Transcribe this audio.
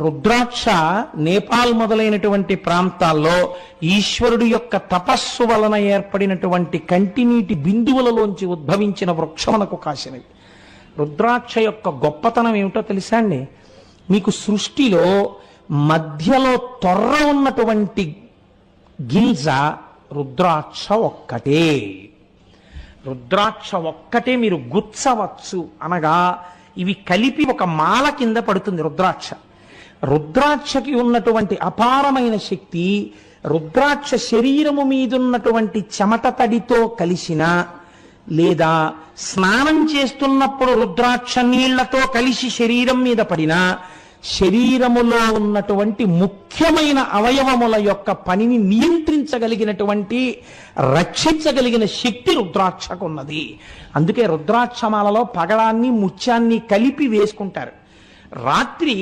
రుద్రాక్ష నేపాల్ మొదలైనటువంటి ప్రాంతాల్లో ఈశ్వరుడు యొక్క తపస్సు వలన ఏర్పడినటువంటి కంటినీటి బిందువులలోంచి ఉద్భవించిన వృక్షమునకు కాసినవి. రుద్రాక్ష యొక్క గొప్పతనం ఏమిటో తెలుసా అండి? మీకు సృష్టిలో మధ్యలో తొర్ర ఉన్నటువంటి గింజ రుద్రాక్ష ఒక్కటే. రుద్రాక్ష ఒక్కటే మీరు గుచ్చవచ్చు, అనగా ఇవి కలిపి ఒక మాల కింద పడుతుంది రుద్రాక్ష. రుద్రాక్షకి ఉన్నటువంటి అపారమైన శక్తి రుద్రాక్ష శరీరము మీదున్నటువంటి చెమట తడితో కలిసిన, లేదా స్నానం చేస్తున్నప్పుడు రుద్రాక్ష నీళ్లతో కలిసి శరీరం మీద పడిన, శరీరములో ఉన్నటువంటి ముఖ్యమైన అవయవముల యొక్క పనిని నియంత్రించగలిగినటువంటి, రక్షించగలిగిన శక్తి రుద్రాక్షకు ఉన్నది. అందుకే రుద్రాక్షమాలలో పగడాన్ని ముత్యాన్ని కలిపి వేసుకుంటారు. రాత్రి